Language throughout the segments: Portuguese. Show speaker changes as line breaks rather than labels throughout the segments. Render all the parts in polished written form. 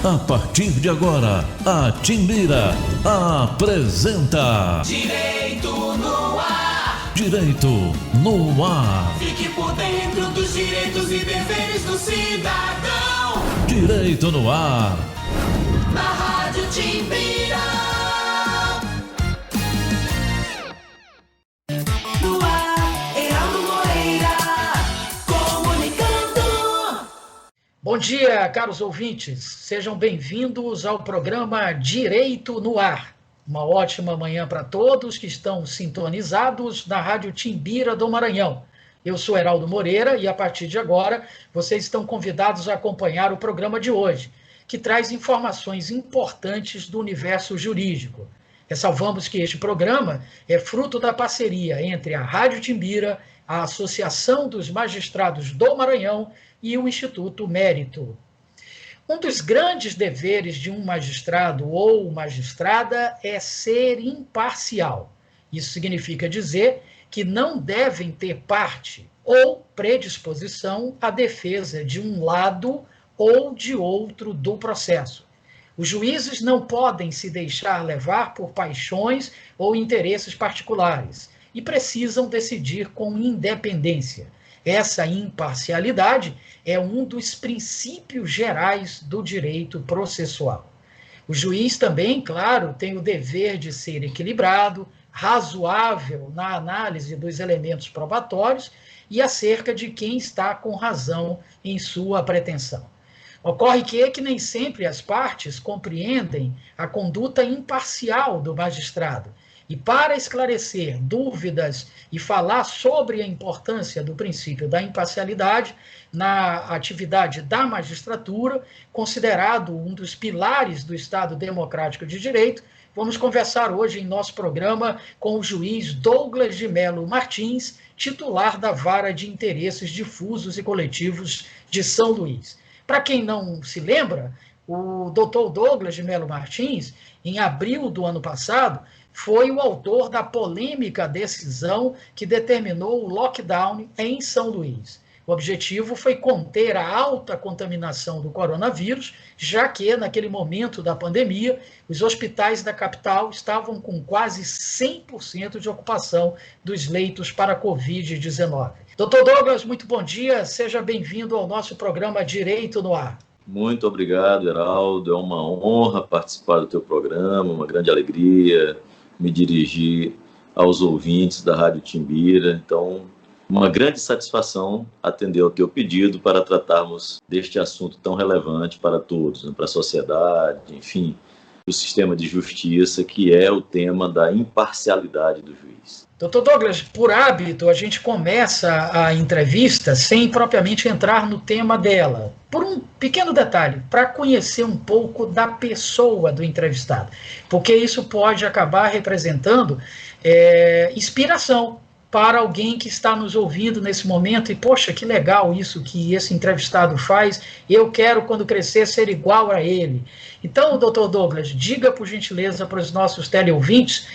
A partir de agora, a Timbira apresenta
Direito no Ar.
Direito no Ar.
Fique por dentro dos direitos e deveres do cidadão.
Direito no Ar.
Na Rádio Timbira. No ar, Heraldo Moreira, comunicando.
Bom dia, caros ouvintes. Sejam bem-vindos ao programa Direito no Ar. Uma ótima manhã para todos que estão sintonizados na Rádio Timbira do Maranhão. Eu sou Heraldo Moreira e, a partir de agora, vocês estão convidados a acompanhar o programa de hoje, que traz informações importantes do universo jurídico. Ressalvamos que este programa é fruto da parceria entre a Rádio Timbira, a Associação dos Magistrados do Maranhão e o Instituto Mérito. Um dos grandes deveres de um magistrado ou magistrada é ser imparcial. Isso significa dizer que não devem ter parte ou predisposição à defesa de um lado ou de outro do processo. Os juízes não podem se deixar levar por paixões ou interesses particulares e precisam decidir com independência. Essa imparcialidade é um dos princípios gerais do direito processual. O juiz também, claro, tem o dever de ser equilibrado, razoável na análise dos elementos probatórios e acerca de quem está com razão em sua pretensão. Ocorre que nem sempre as partes compreendem a conduta imparcial do magistrado. E para esclarecer dúvidas e falar sobre a importância do princípio da imparcialidade na atividade da magistratura, considerado um dos pilares do Estado Democrático de Direito, vamos conversar hoje em nosso programa com o juiz Douglas de Melo Martins, titular da Vara de Interesses Difusos e Coletivos de São Luís. Para quem não se lembra, o doutor Douglas de Melo Martins, em abril do ano passado, foi o autor da polêmica decisão que determinou o lockdown em São Luís. O objetivo foi conter a alta contaminação do coronavírus, já que, naquele momento da pandemia, os hospitais da capital estavam com quase 100% de ocupação dos leitos para Covid-19. Doutor Douglas, muito bom dia, seja bem-vindo ao nosso programa Direito no Ar.
Muito obrigado, Heraldo, é uma honra participar do teu programa, uma grande alegria me dirigir aos ouvintes da Rádio Timbira. Então, uma grande satisfação atender ao teu pedido para tratarmos deste assunto tão relevante para todos, para a sociedade, enfim, o sistema de justiça, que é o tema da imparcialidade do juiz.
Doutor Douglas, por hábito, a gente começa a entrevista sem propriamente entrar no tema dela. Por um pequeno detalhe, para conhecer um pouco da pessoa do entrevistado, porque isso pode acabar representando inspiração para alguém que está nos ouvindo nesse momento e, poxa, que legal isso que esse entrevistado faz, eu quero, quando crescer, ser igual a ele. Então, doutor Douglas, diga, por gentileza, para os nossos teleouvintes,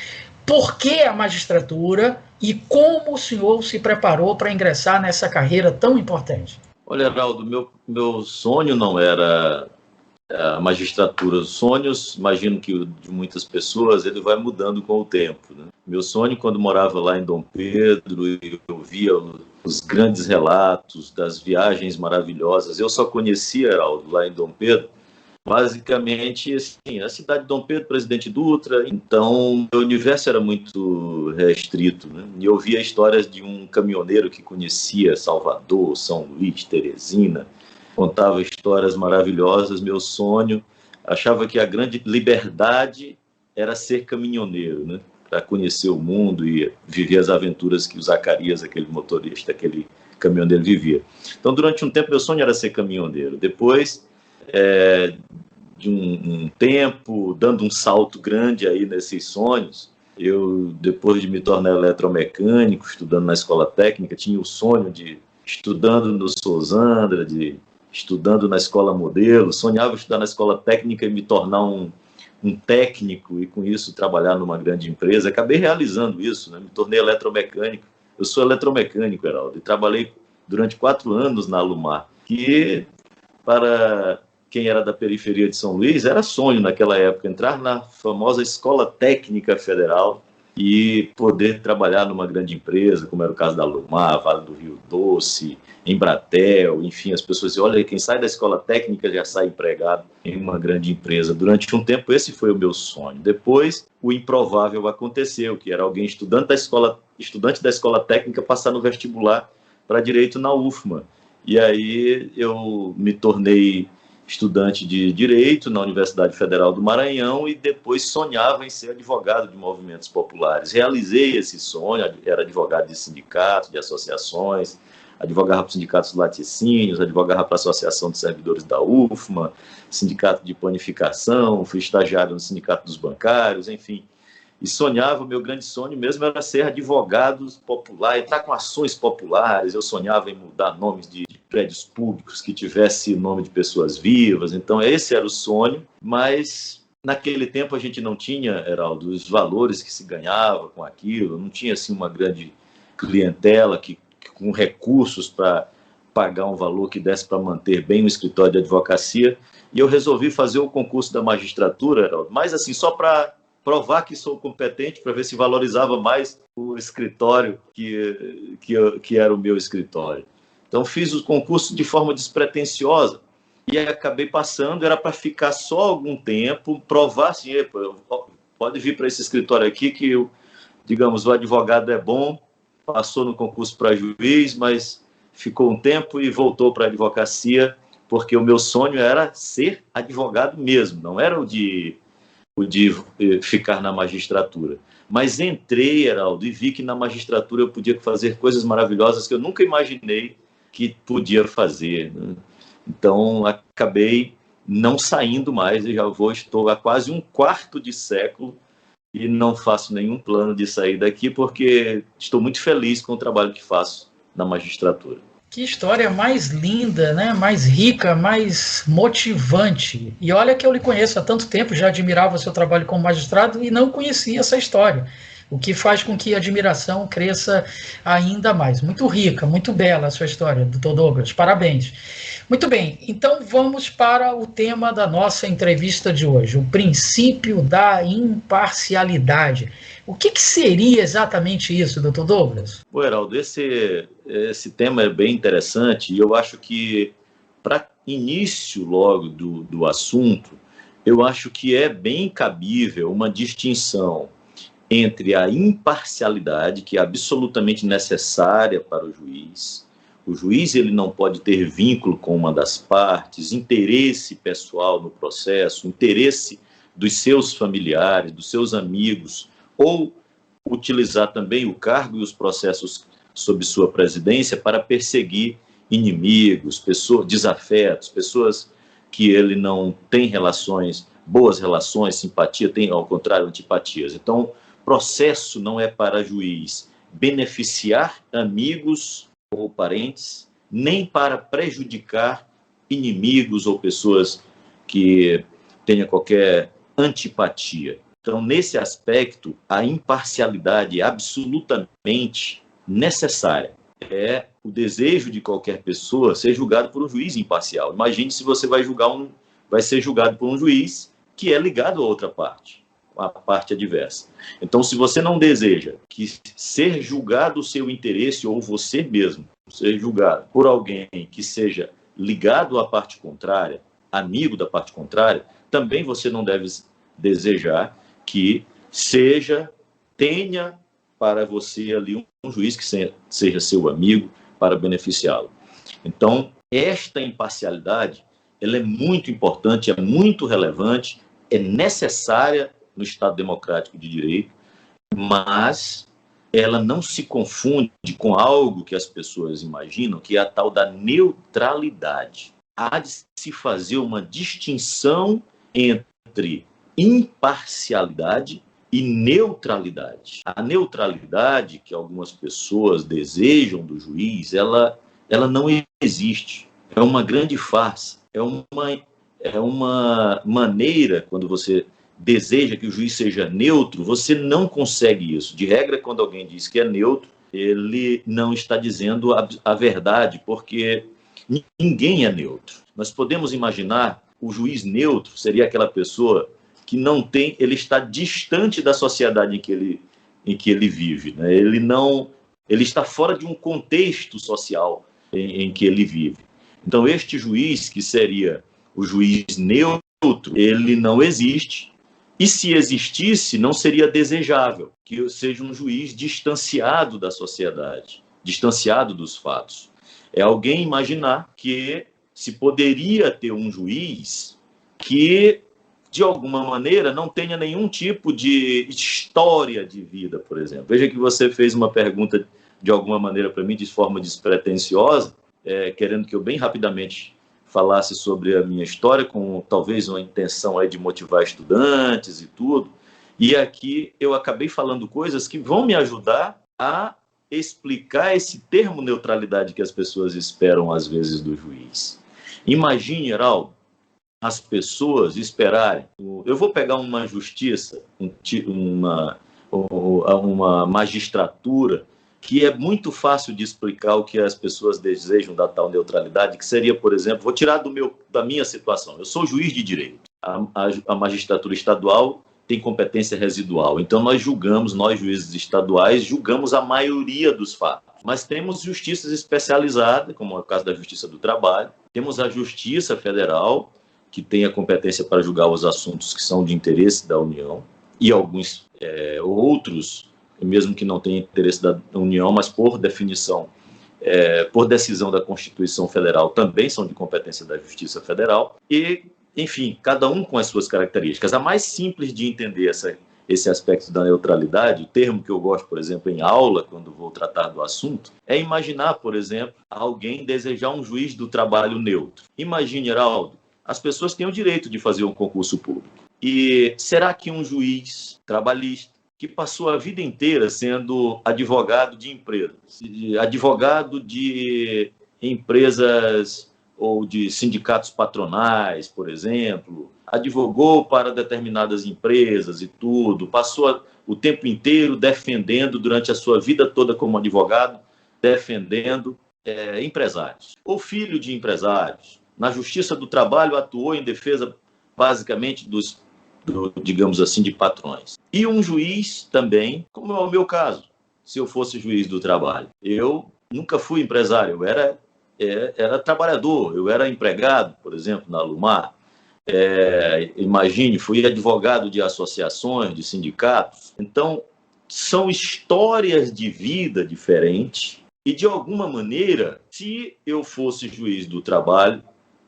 por que a magistratura e como o senhor se preparou para ingressar nessa carreira tão importante?
Olha, Heraldo, meu sonho não era a magistratura. Os sonhos, imagino que o de muitas pessoas, ele vai mudando com o tempo, né? Meu sonho, quando morava lá em Dom Pedro, eu via os grandes relatos das viagens maravilhosas. Eu só conhecia, Heraldo, lá em Dom Pedro, basicamente, assim, a cidade de Dom Pedro, Presidente Dutra. Então, o universo era muito restrito, né? E eu via histórias de um caminhoneiro que conhecia Salvador, São Luís, Teresina, contava histórias maravilhosas. Meu sonho, achava que a grande liberdade era ser caminhoneiro, né? Para conhecer o mundo e viver as aventuras que o Zacarias, aquele motorista, aquele caminhoneiro, vivia. Então, durante um tempo, meu sonho era ser caminhoneiro. Depois, de um tempo, dando um salto grande aí nesses sonhos, eu, depois de me tornar eletromecânico, estudando na escola técnica, tinha o sonho de, estudando no Sozandra, estudando na escola modelo, sonhava estudar na escola técnica e me tornar um técnico e, com isso, trabalhar numa grande empresa. Acabei realizando isso, né? Me tornei eletromecânico. Eu sou eletromecânico, Heraldo, e trabalhei durante 4 anos na Alumar, que, para quem era da periferia de São Luís, era sonho naquela época, entrar na famosa Escola Técnica Federal e poder trabalhar numa grande empresa, como era o caso da Lumar, Vale do Rio Doce, Embratel, enfim, as pessoas diziam, olha, quem sai da escola técnica já sai empregado em uma grande empresa. Durante um tempo, esse foi o meu sonho. Depois, o improvável aconteceu, que era alguém estudante da escola técnica passar no vestibular para direito na UFMA. E aí eu me tornei estudante de Direito na Universidade Federal do Maranhão e depois sonhava em ser advogado de movimentos populares. Realizei esse sonho, era advogado de sindicatos, de associações, advogava para os sindicatos de laticínios, advogava para a Associação de Servidores da UFMA, sindicato de panificação, fui estagiário no Sindicato dos Bancários, enfim. E sonhava, o meu grande sonho mesmo era ser advogado popular, estar com ações populares. Eu sonhava em mudar nomes de prédios públicos que tivesse nome de pessoas vivas. Então, esse era o sonho, mas naquele tempo a gente não tinha, Heraldo, os valores que se ganhava com aquilo, não tinha assim, uma grande clientela com recursos para pagar um valor que desse para manter bem o escritório de advocacia. E eu resolvi fazer o concurso da magistratura, Heraldo, mas assim, só para provar que sou competente, para ver se valorizava mais o escritório que era o meu escritório. Então, fiz o concurso de forma despretensiosa e acabei passando, era para ficar só algum tempo, provar assim, pode vir para esse escritório aqui que, digamos, o advogado é bom, passou no concurso para juiz, mas ficou um tempo e voltou para a advocacia, porque o meu sonho era ser advogado mesmo, não era o de ficar na magistratura. Mas entrei, Heraldo, e vi que na magistratura eu podia fazer coisas maravilhosas que eu nunca imaginei que podia fazer, né? Então, acabei não saindo mais, estou há quase um quarto de século e não faço nenhum plano de sair daqui, porque estou muito feliz com o trabalho que faço na magistratura.
Que história mais linda, né? Mais rica, mais motivante. E olha que eu lhe conheço há tanto tempo, já admirava o seu trabalho como magistrado e não conhecia essa história, o que faz com que a admiração cresça ainda mais. Muito rica, muito bela a sua história, doutor Douglas. Parabéns. Muito bem, então vamos para o tema da nossa entrevista de hoje, o princípio da imparcialidade. O que seria exatamente isso, doutor Douglas?
Bom, Heraldo, esse tema é bem interessante e eu acho que, para início logo do assunto, eu acho que é bem cabível uma distinção entre a imparcialidade, que é absolutamente necessária para o juiz. O juiz ele não pode ter vínculo com uma das partes, interesse pessoal no processo, interesse dos seus familiares, dos seus amigos, ou utilizar também o cargo e os processos sob sua presidência para perseguir inimigos, pessoas, desafetos, pessoas que ele não tem boas relações, simpatia, tem ao contrário antipatias. Então, processo não é para juiz beneficiar amigos ou parentes, nem para prejudicar inimigos ou pessoas que tenham qualquer antipatia. Então, nesse aspecto, a imparcialidade é absolutamente necessária. É o desejo de qualquer pessoa ser julgado por um juiz imparcial. Imagine se você vai ser julgado por um juiz que é ligado a outra parte, a parte adversa. Então, se você não deseja que ser julgado o seu interesse ou você mesmo ser julgado por alguém que seja ligado à parte contrária, amigo da parte contrária, também você não deve desejar que tenha para você ali um juiz que seja seu amigo para beneficiá-lo. Então, esta imparcialidade, ela é muito importante, é muito relevante, é necessária no Estado Democrático de Direito, mas ela não se confunde com algo que as pessoas imaginam, que é a tal da neutralidade. Há de se fazer uma distinção entre imparcialidade e neutralidade. A neutralidade que algumas pessoas desejam do juiz, ela não existe. É uma grande farsa. É uma maneira, quando você deseja que o juiz seja neutro, você não consegue isso. De regra, quando alguém diz que é neutro, ele não está dizendo a verdade, porque ninguém é neutro. Nós podemos imaginar O juiz neutro seria aquela pessoa que não tem, ele está distante da sociedade em que ele vive, né? Ele está fora de um contexto social em que ele vive. Então, este juiz, que seria o juiz neutro, ele não existe. E se existisse, não seria desejável que seja um juiz distanciado da sociedade, distanciado dos fatos. É alguém imaginar que se poderia ter um juiz que, de alguma maneira, não tenha nenhum tipo de história de vida, por exemplo. Veja que você fez uma pergunta, de alguma maneira, para mim, de forma despretensiosa, querendo que eu bem rapidamente falasse sobre a minha história, com talvez uma intenção aí de motivar estudantes e tudo. E aqui eu acabei falando coisas que vão me ajudar a explicar esse termo neutralidade que as pessoas esperam, às vezes, do juiz. Imagine, Heraldo, as pessoas esperarem. Eu vou pegar uma justiça, uma magistratura, que é muito fácil de explicar o que as pessoas desejam da tal neutralidade, que seria, por exemplo, vou tirar da minha situação. Eu sou juiz de direito. A magistratura estadual tem competência residual. Então, nós juízes estaduais, julgamos a maioria dos fatos. Mas temos justiças especializadas, como é o caso da Justiça do Trabalho. Temos a Justiça Federal, que tem a competência para julgar os assuntos que são de interesse da União, e alguns outros, mesmo que não tenham interesse da União, mas por definição, por decisão da Constituição Federal, também são de competência da Justiça Federal. E, enfim, cada um com as suas características. A mais simples de entender esse aspecto da neutralidade, o termo que eu gosto, por exemplo, em aula, quando vou tratar do assunto, é imaginar, por exemplo, alguém desejar um juiz do trabalho neutro. Imagine, Heraldo, as pessoas têm o direito de fazer um concurso público. E será que um juiz trabalhista, que passou a vida inteira sendo advogado de empresas ou de sindicatos patronais, por exemplo, advogou para determinadas empresas e tudo, passou o tempo inteiro defendendo, durante a sua vida toda como advogado, defendendo empresários, ou filho de empresários. Na Justiça do Trabalho atuou em defesa, basicamente, digamos assim, de patrões. E um juiz também, como é o meu caso, se eu fosse juiz do trabalho. Eu nunca fui empresário, eu era trabalhador, eu era empregado, por exemplo, na Alumar. Imagine, fui advogado de associações, de sindicatos. Então, são histórias de vida diferentes e, de alguma maneira, se eu fosse juiz do trabalho,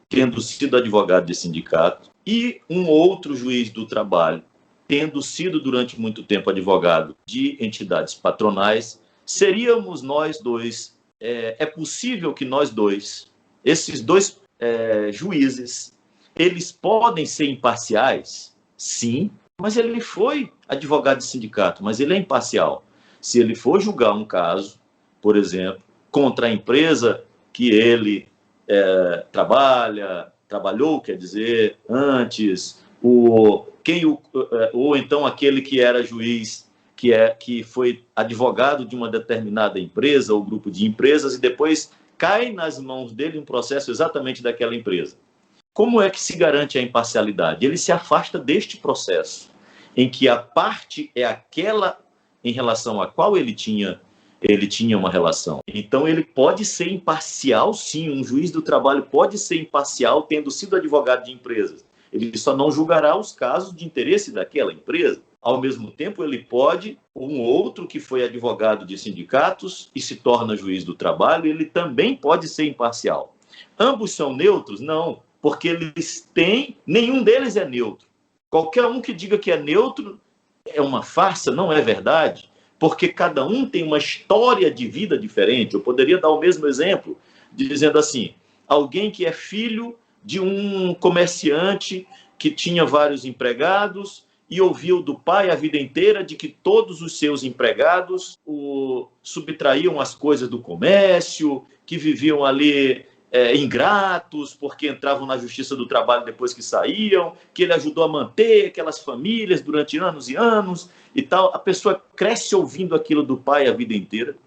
tendo sido advogado de sindicato, e um outro juiz do trabalho, tendo sido durante muito tempo advogado de entidades patronais, seríamos nós dois. É possível que nós dois, esses dois juízes, eles podem ser imparciais? Sim, mas ele foi advogado de sindicato, mas ele é imparcial. Se ele for julgar um caso, por exemplo, contra a empresa que ele trabalhou, quer dizer, antes, ou então aquele que era juiz, que foi advogado de uma determinada empresa ou grupo de empresas e depois cai nas mãos dele um processo exatamente daquela empresa. Como é que se garante a imparcialidade? Ele se afasta deste processo, em que a parte é aquela em relação a qual ele tinha uma relação. Então, ele pode ser imparcial, sim. Um juiz do trabalho pode ser imparcial tendo sido advogado de empresas. Ele só não julgará os casos de interesse daquela empresa. Ao mesmo tempo, ele pode, um outro que foi advogado de sindicatos e se torna juiz do trabalho, ele também pode ser imparcial. Ambos são neutros? Não, porque nenhum deles é neutro. Qualquer um que diga que é neutro é uma farsa, não é verdade, porque cada um tem uma história de vida diferente. Eu poderia dar o mesmo exemplo, dizendo assim, alguém que é filho de um comerciante que tinha vários empregados e ouviu do pai a vida inteira de que todos os seus empregados subtraíam as coisas do comércio, que viviam ali ingratos porque entravam na Justiça do Trabalho depois que saíam, que ele ajudou a manter aquelas famílias durante anos e anos e tal. A pessoa cresce ouvindo aquilo do pai a vida inteira.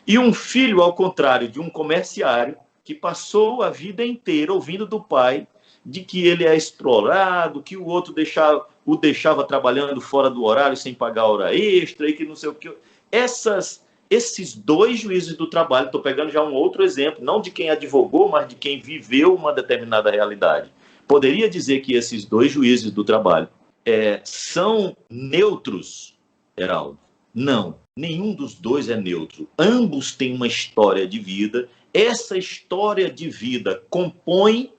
E um filho, ao contrário de um comerciário, que passou a vida inteira ouvindo do pai de que ele é explorado, que o outro o deixava trabalhando fora do horário sem pagar hora extra e que não sei o que. Esses dois juízes do trabalho, estou pegando já um outro exemplo, não de quem advogou, mas de quem viveu uma determinada realidade. Poderia dizer que esses dois juízes do trabalho são neutros, Heraldo? Não, nenhum dos dois é neutro. Ambos têm uma história de vida. Essa história de vida compõe,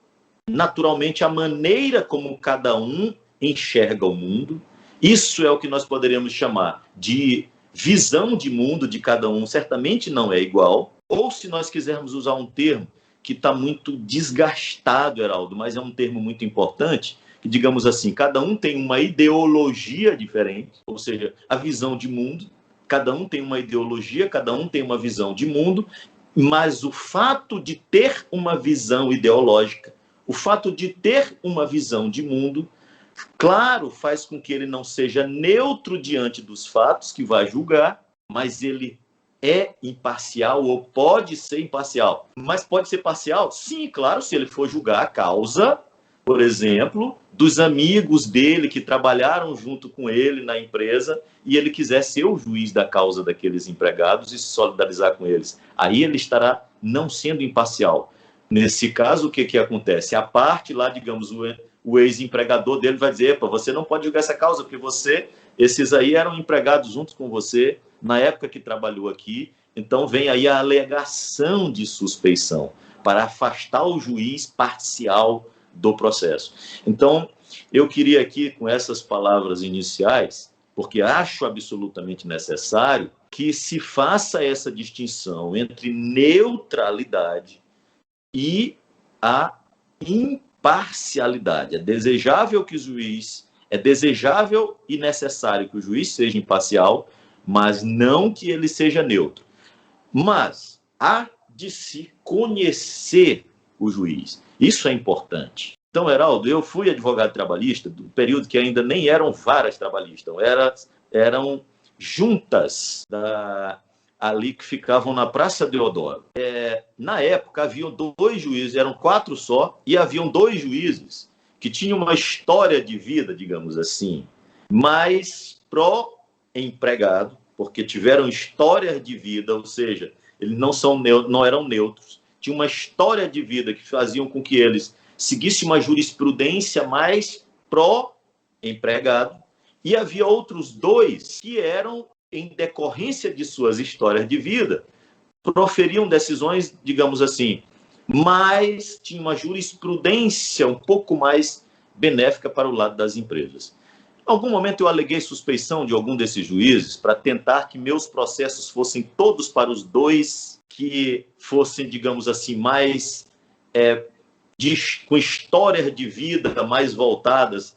naturalmente, a maneira como cada um enxerga o mundo. Isso é o que nós poderíamos chamar de visão de mundo de cada um. Certamente não é igual. Ou, se nós quisermos usar um termo que está muito desgastado, Heraldo, mas é um termo muito importante, que, digamos assim, cada um tem uma ideologia diferente, ou seja, a visão de mundo, cada um tem uma ideologia, cada um tem uma visão de mundo, mas o fato de ter uma visão ideológica, o fato de ter uma visão de mundo, claro, faz com que ele não seja neutro diante dos fatos que vai julgar, mas ele é imparcial ou pode ser imparcial. Mas pode ser parcial? Sim, claro, se ele for julgar a causa, por exemplo, dos amigos dele que trabalharam junto com ele na empresa e ele quiser ser o juiz da causa daqueles empregados e se solidarizar com eles. Aí ele estará não sendo imparcial. Nesse caso, o que acontece? A parte lá, digamos, o ex-empregador dele vai dizer: você não pode julgar essa causa, porque esses aí eram empregados juntos com você na época que trabalhou aqui. Então vem aí a alegação de suspeição para afastar o juiz parcial do processo. Então, eu queria aqui, com essas palavras iniciais, porque acho absolutamente necessário que se faça essa distinção entre neutralidade e a imparcialidade. É desejável e necessário que o juiz seja imparcial, mas não que ele seja neutro. Mas há de se conhecer o juiz. Isso é importante. Então, Heraldo, eu fui advogado trabalhista do período que ainda nem eram varas trabalhistas, eram juntas ali que ficavam na Praça Deodoro. Na época, haviam 2 juízes, eram 4 só, e haviam 2 juízes que tinham uma história de vida, digamos assim, mais pró-empregado, porque tiveram histórias de vida, ou seja, eles não eram neutros, tinha uma história de vida que faziam com que eles seguissem uma jurisprudência mais pró-empregado, e havia outros 2 que eram, em decorrência de suas histórias de vida, proferiam decisões, digamos assim, mas tinham uma jurisprudência um pouco mais benéfica para o lado das empresas. Em algum momento eu aleguei suspeição de algum desses juízes para tentar que meus processos fossem todos para os 2 que fossem, digamos assim, mais com histórias de vida mais voltadas,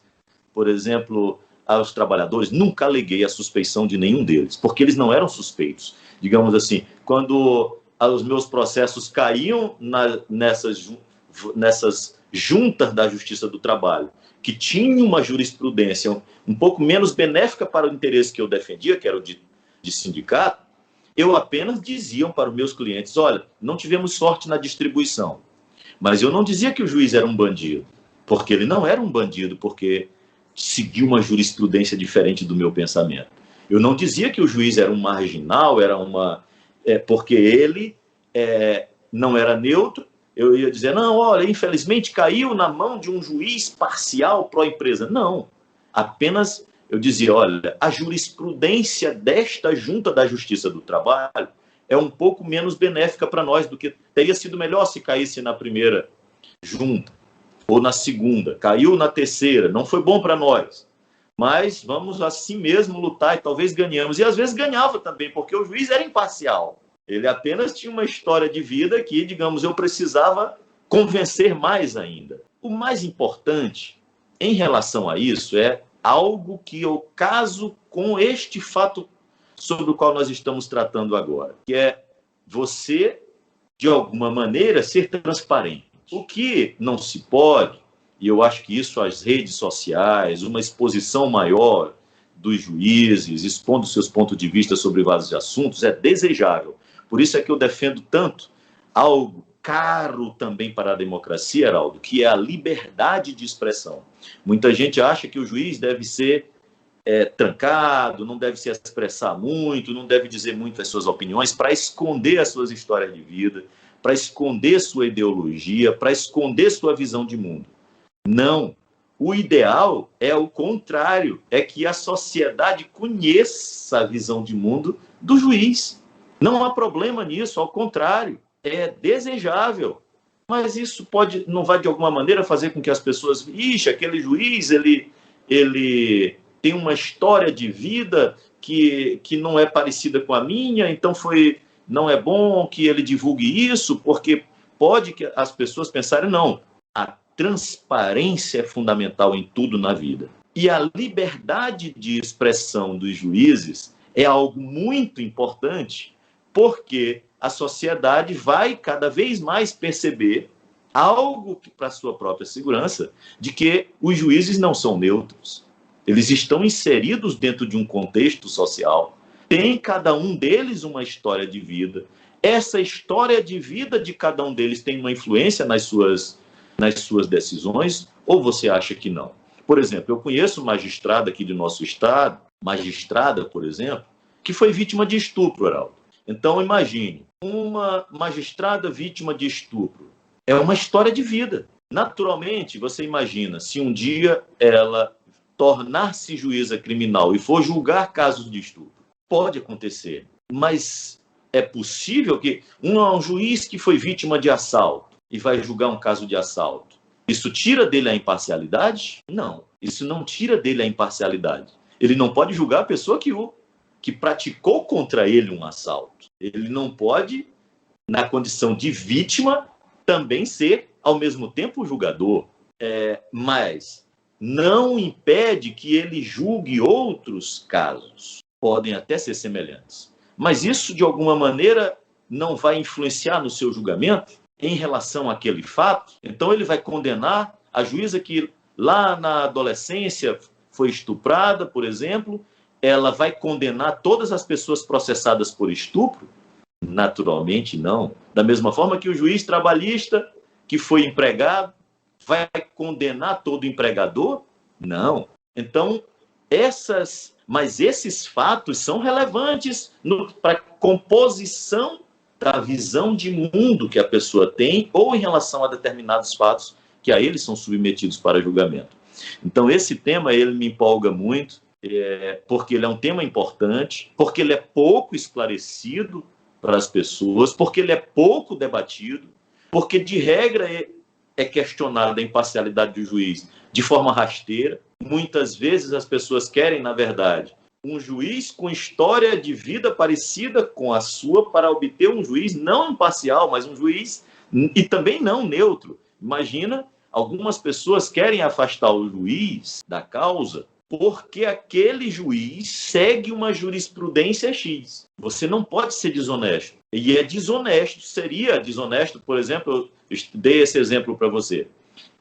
por exemplo, aos trabalhadores. Nunca aleguei a suspeição de nenhum deles, porque eles não eram suspeitos. Digamos assim, quando os meus processos caíam nessas juntas da Justiça do Trabalho, que tinham uma jurisprudência um pouco menos benéfica para o interesse que eu defendia, que era o de sindicato, eu apenas dizia para os meus clientes: olha, não tivemos sorte na distribuição. Mas eu não dizia que o juiz era um bandido, porque ele não era um bandido, porque seguiu uma jurisprudência diferente do meu pensamento. Eu não dizia que o juiz era um marginal, porque ele não era neutro. Eu ia dizer: não, olha, infelizmente caiu na mão de um juiz parcial pró-empresa. Não, apenas eu dizia: olha, a jurisprudência desta junta da Justiça do Trabalho é um pouco menos benéfica para nós do que teria sido melhor se caísse na primeira junta ou na segunda. Caiu na terceira, não foi bom para nós. Mas vamos assim mesmo lutar e talvez ganhamos. E às vezes ganhava também, porque o juiz era imparcial. Ele apenas tinha uma história de vida que, digamos, eu precisava convencer mais ainda. O mais importante em relação a isso é algo que eu caso com este fato sobre o qual nós estamos tratando agora, que é você, de alguma maneira, ser transparente. O que não se pode, e eu acho que isso as redes sociais, uma exposição maior dos juízes, expondo seus pontos de vista sobre vários assuntos, é desejável. Por isso é que eu defendo tanto algo caro também para a democracia, Heraldo, que é a liberdade de expressão. Muita gente acha que o juiz deve ser trancado, não deve se expressar muito, não deve dizer muito as suas opiniões para esconder as suas histórias de vida, para esconder sua ideologia, para esconder sua visão de mundo. Não. O ideal é o contrário, é que a sociedade conheça a visão de mundo do juiz. Não há problema nisso, ao contrário, é desejável. Mas isso não vai de alguma maneira fazer com que as pessoas, aquele juiz, ele tem uma história de vida que não é parecida com a minha, então não é bom que ele divulgue isso, porque pode que as pessoas pensarem, não, a transparência é fundamental em tudo na vida. E a liberdade de expressão dos juízes é algo muito importante, porque a sociedade vai cada vez mais perceber algo para a sua própria segurança, de que os juízes não são neutros. Eles estão inseridos dentro de um contexto social. Tem cada um deles uma história de vida. Essa história de vida de cada um deles tem uma influência nas suas decisões, ou você acha que não? Por exemplo, eu conheço magistrada aqui do nosso estado, magistrada, por exemplo, que foi vítima de estupro, Heraldo. Então, imagine, uma magistrada vítima de estupro. É uma história de vida. Naturalmente, você imagina, se um dia ela tornar-se juíza criminal e for julgar casos de estupro. Pode acontecer, mas é possível que um juiz que foi vítima de assalto e vai julgar um caso de assalto, isso tira dele a imparcialidade? Não, isso não tira dele a imparcialidade. Ele não pode julgar a pessoa que praticou contra ele um assalto. Ele não pode, na condição de vítima, também ser, ao mesmo tempo, o julgador. Mas não impede que ele julgue outros casos. Podem até ser semelhantes. Mas isso, de alguma maneira, não vai influenciar no seu julgamento em relação àquele fato. Então, ele vai condenar a juíza que lá na adolescência foi estuprada, por exemplo. Ela vai condenar todas as pessoas processadas por estupro? Naturalmente, não. Da mesma forma que o juiz trabalhista que foi empregado vai condenar todo empregador? Não. Então, esses fatos são relevantes para a composição da visão de mundo que a pessoa tem ou em relação a determinados fatos que a eles são submetidos para julgamento. Então, esse tema, ele me empolga muito, porque ele é um tema importante, porque ele é pouco esclarecido para as pessoas, porque ele é pouco debatido, porque, de regra, é questionada a imparcialidade do juiz de forma rasteira. Muitas vezes as pessoas querem, na verdade, um juiz com história de vida parecida com a sua para obter um juiz não imparcial, mas um juiz e também não neutro. Imagina, algumas pessoas querem afastar o juiz da causa porque aquele juiz segue uma jurisprudência X. Você não pode ser desonesto. E seria desonesto, por exemplo, eu dei esse exemplo para você.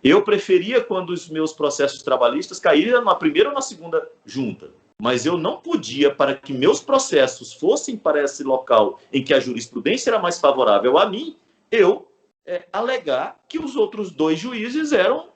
Eu preferia quando os meus processos trabalhistas caíram na primeira ou na segunda junta. Mas eu não podia, para que meus processos fossem para esse local em que a jurisprudência era mais favorável a mim, eu alegar que os outros dois juízes eram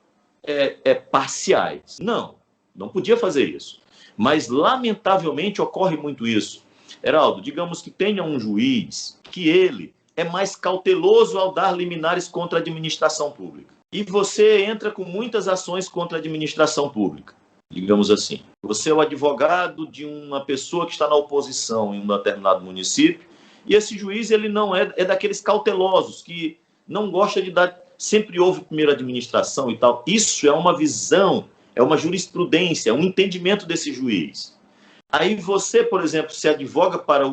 parciais. Não podia fazer isso. Mas, lamentavelmente, ocorre muito isso. Heraldo, digamos que tenha um juiz que ele é mais cauteloso ao dar liminares contra a administração pública. E você entra com muitas ações contra a administração pública, digamos assim. Você é o advogado de uma pessoa que está na oposição em um determinado município, e esse juiz ele não é daqueles cautelosos, que não gosta de dar, sempre houve primeira administração e tal. Isso é uma visão, é uma jurisprudência, é um entendimento desse juiz. Aí você, por exemplo, se advoga para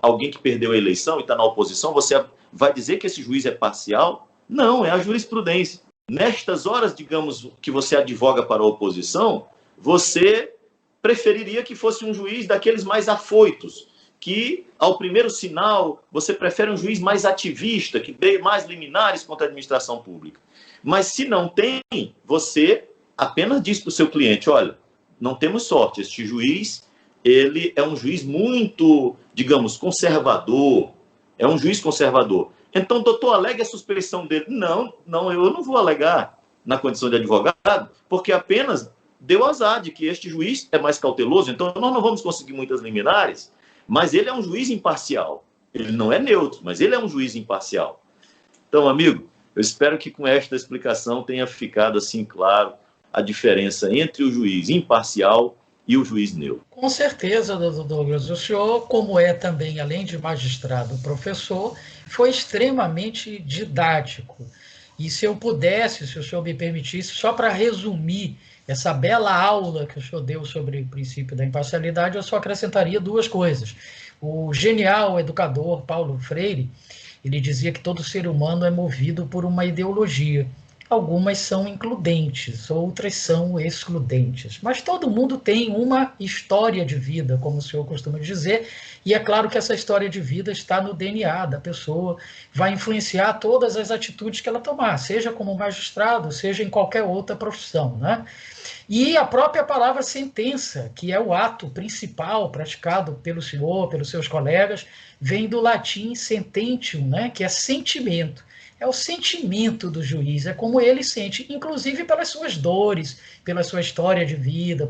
alguém que perdeu a eleição e está na oposição, você vai dizer que esse juiz é parcial? Não, é a jurisprudência. Nestas horas, digamos, que você advoga para a oposição, você preferiria que fosse um juiz daqueles mais afoitos, que, ao primeiro sinal, você prefere um juiz mais ativista, que dê mais liminares contra a administração pública. Mas se não tem, você apenas diz para o seu cliente, olha, não temos sorte, este juiz, ele é um juiz muito, digamos, conservador, é um juiz conservador. Então, doutor, alegue a suspeição dele. Não, eu não vou alegar na condição de advogado, porque apenas deu azar de que este juiz é mais cauteloso, então nós não vamos conseguir muitas liminares, mas ele é um juiz imparcial. Ele não é neutro, mas ele é um juiz imparcial. Então, amigo, eu espero que com esta explicação tenha ficado assim claro a diferença entre o juiz imparcial e o juiz neutro.
Com certeza, doutor Douglas. O senhor, como é também, além de magistrado, professor, foi extremamente didático. E se eu pudesse, se o senhor me permitisse, só para resumir essa bela aula que o senhor deu sobre o princípio da imparcialidade, eu só acrescentaria duas coisas. O genial educador Paulo Freire, ele dizia que todo ser humano é movido por uma ideologia. Algumas são includentes, outras são excludentes. Mas todo mundo tem uma história de vida, como o senhor costuma dizer, e é claro que essa história de vida está no DNA da pessoa, vai influenciar todas as atitudes que ela tomar, seja como magistrado, seja em qualquer outra profissão, né? E a própria palavra sentença, que é o ato principal praticado pelo senhor, pelos seus colegas, vem do latim sententium, né? Que é sentimento. É o sentimento do juiz, é como ele sente, inclusive pelas suas dores, pela sua história de vida,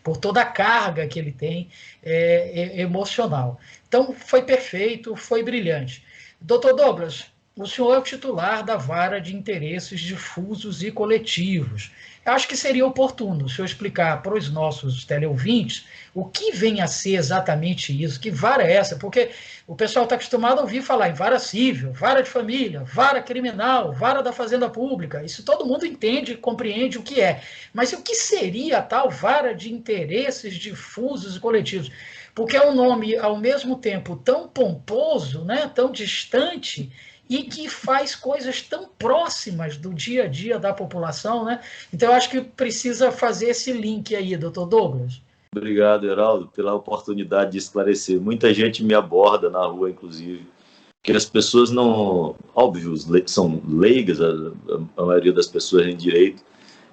por toda a carga que ele tem emocional. Então, foi perfeito, foi brilhante. Doutor Douglas, o senhor é o titular da Vara de Interesses Difusos e Coletivos. Eu acho que seria oportuno o senhor explicar para os nossos teleouvintes o que vem a ser exatamente isso, que vara é essa, porque o pessoal está acostumado a ouvir falar em vara civil, vara de família, vara criminal, vara da fazenda pública, isso todo mundo entende, compreende o que é, mas o que seria a tal vara de interesses difusos e coletivos? Porque é um nome, ao mesmo tempo, tão pomposo, né, tão distante, e que faz coisas tão próximas do dia a dia da população, né? Então, eu acho que precisa fazer esse link aí, doutor Douglas.
Obrigado, Heraldo, pela oportunidade de esclarecer. Muita gente me aborda na rua, inclusive, que as pessoas não... Óbvio, são leigas, a maioria das pessoas em direito,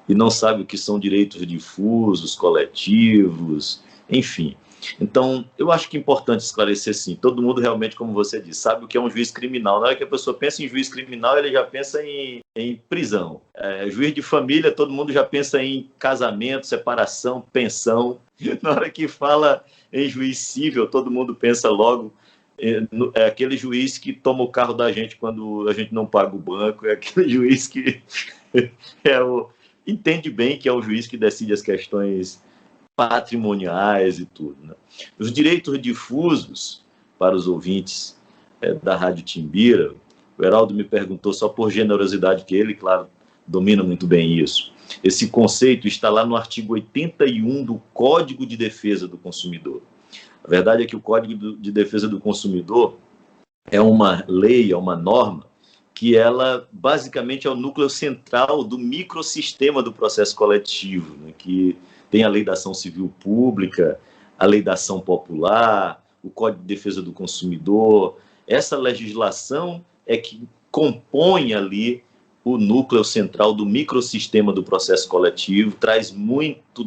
e não sabe o que são direitos difusos, coletivos, enfim. Então, eu acho que é importante esclarecer, sim. Todo mundo realmente, como você disse, sabe o que é um juiz criminal. Na hora que a pessoa pensa em juiz criminal, ele já pensa em prisão. Juiz de família, todo mundo já pensa em casamento, separação, pensão. Na hora que fala em juiz civil, todo mundo pensa logo é aquele juiz que toma o carro da gente quando a gente não paga o banco, é aquele juiz que entende bem que é o juiz que decide as questões patrimoniais e tudo, né? Os direitos difusos, para os ouvintes da Rádio Timbira, o Heraldo me perguntou só por generosidade, que ele, claro, domina muito bem isso. Esse conceito está lá no artigo 81 do Código de Defesa do Consumidor. A verdade é que o Código de Defesa do Consumidor é uma lei, é uma norma, que ela basicamente é o núcleo central do microsistema do processo coletivo, né, que tem a lei da ação civil pública, a lei da ação popular, o Código de Defesa do Consumidor. Essa legislação é que compõe ali o núcleo central do microsistema do processo coletivo, traz muito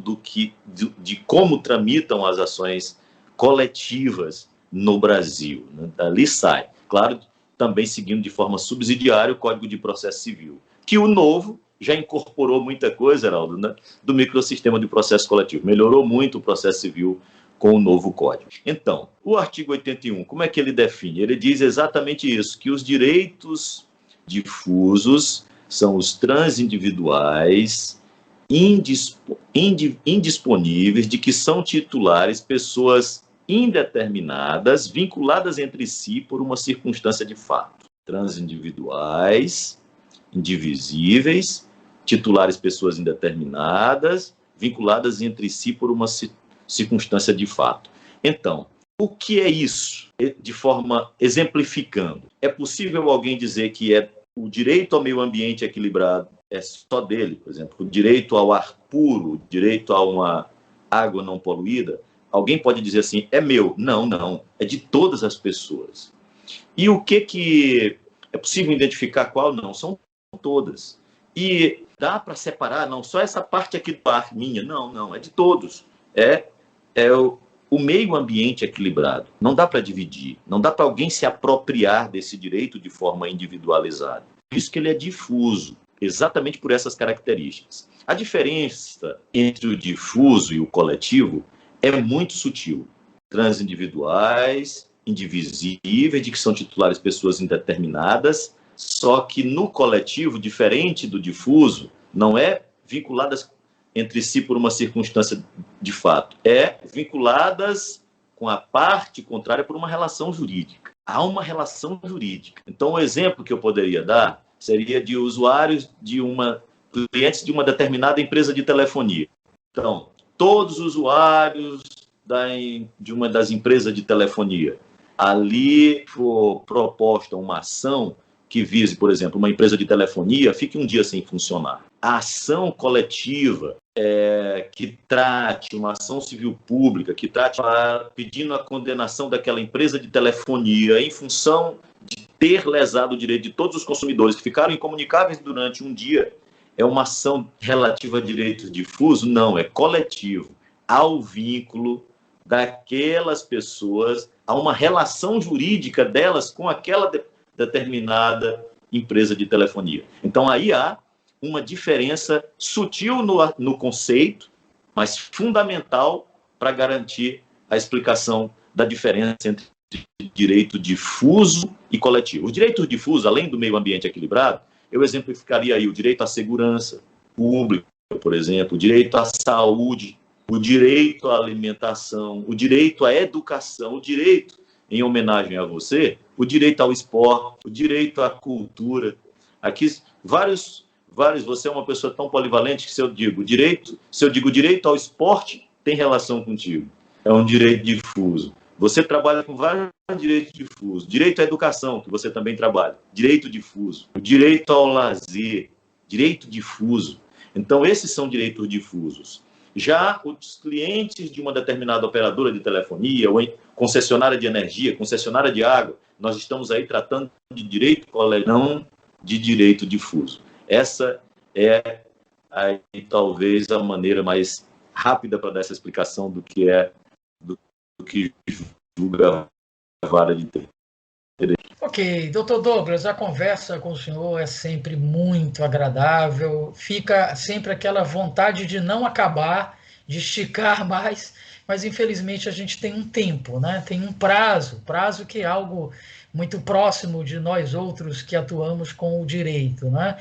de como tramitam as ações coletivas no Brasil, né? Dali sai. Claro, também seguindo de forma subsidiária o Código de Processo Civil, que o novo já incorporou muita coisa, Heraldo, né, do microsistema de processo coletivo. Melhorou muito o processo civil com o novo código. Então, o artigo 81, como é que ele define? Ele diz exatamente isso, que os direitos difusos são os transindividuais, indisponíveis, de que são titulares pessoas indeterminadas, vinculadas entre si por uma circunstância de fato. Transindividuais, indivisíveis, titulares pessoas indeterminadas, vinculadas entre si por uma circunstância de fato. Então, o que é isso? De forma exemplificando, é possível alguém dizer que o direito ao meio ambiente equilibrado é só dele, por exemplo, o direito ao ar puro, o direito a uma água não poluída? Alguém pode dizer assim, é meu? Não, não, é de todas as pessoas. E o que é possível identificar qual? Não, são todas. E dá para separar, não, só essa parte aqui do ar minha, não, é de todos. É o o meio ambiente equilibrado. Não dá para dividir, não dá para alguém se apropriar desse direito de forma individualizada. Por isso que ele é difuso, exatamente por essas características. A diferença entre o difuso e o coletivo é muito sutil. Transindividuais, indivisíveis, de que são titulares pessoas indeterminadas, só que no coletivo, diferente do difuso, não é vinculadas entre si por uma circunstância de fato, é vinculadas com a parte contrária por uma relação jurídica. Há uma relação jurídica. Então, o exemplo que eu poderia dar seria de usuários clientes de uma determinada empresa de telefonia. Então, todos os usuários de uma das empresas de telefonia, ali for proposta uma ação que vise, por exemplo, uma empresa de telefonia, fique um dia sem funcionar. A ação coletiva que trate uma ação civil pública, que trate pedindo a condenação daquela empresa de telefonia em função de ter lesado o direito de todos os consumidores que ficaram incomunicáveis durante um dia, é uma ação relativa a direitos difusos? Não, é coletivo. Há o vínculo daquelas pessoas, há uma relação jurídica delas com aquela determinada empresa de telefonia. Então, aí há uma diferença sutil no conceito, mas fundamental para garantir a explicação da diferença entre direito difuso e coletivo. O direito difuso, além do meio ambiente equilibrado, eu exemplificaria aí o direito à segurança pública, por exemplo, o direito à saúde, o direito à alimentação, o direito à educação, o direito, em homenagem a você, o direito ao esporte, o direito à cultura. Aqui, você é uma pessoa tão polivalente que se eu digo direito ao esporte, tem relação contigo. É um direito difuso. Você trabalha com vários direitos difusos. Direito à educação, que você também trabalha. Direito difuso. O direito ao lazer. Direito difuso. Então, esses são direitos difusos. Já os clientes de uma determinada operadora de telefonia, ou concessionária de energia, concessionária de água, nós estamos aí tratando de direito coletivo, não de direito difuso. Essa é, aí, talvez, a maneira mais rápida para dar essa explicação do que julga a vara de direito.
Ok, doutor Douglas, a conversa com o senhor é sempre muito agradável, fica sempre aquela vontade de não acabar, de esticar mais, mas infelizmente a gente tem um tempo, né? Tem um prazo que é algo muito próximo de nós outros que atuamos com o direito, né?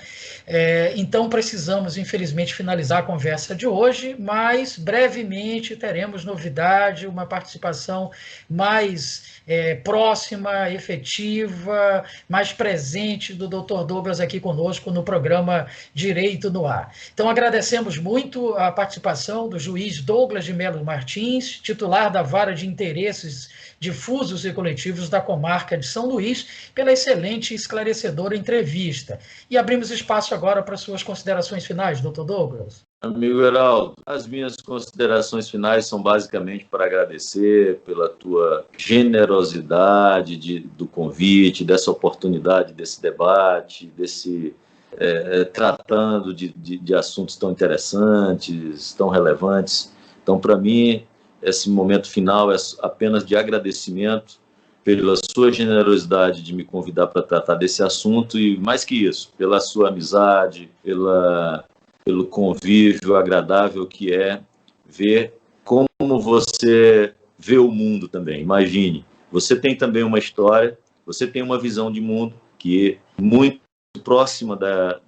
Então precisamos, infelizmente, finalizar a conversa de hoje, mas brevemente teremos novidade, uma participação mais próxima, efetiva, mais presente do Dr. Douglas aqui conosco no programa Direito no Ar. Então agradecemos muito a participação do juiz Douglas de Melo Martins, titular da Vara de Interesses Difusos e Coletivos da Comarca de São Luís, pela excelente e esclarecedora entrevista. E abrimos espaço agora para suas considerações finais, doutor Douglas.
Amigo Heraldo, as minhas considerações finais são basicamente para agradecer pela tua generosidade do convite, dessa oportunidade, desse debate, tratando de assuntos tão interessantes, tão relevantes. Então, para mim, esse momento final é apenas de agradecimento pela sua generosidade de me convidar para tratar desse assunto e, mais que isso, pela sua amizade, pelo convívio agradável que é ver como você vê o mundo também. Imagine, você tem também uma história, você tem uma visão de mundo que é muito próxima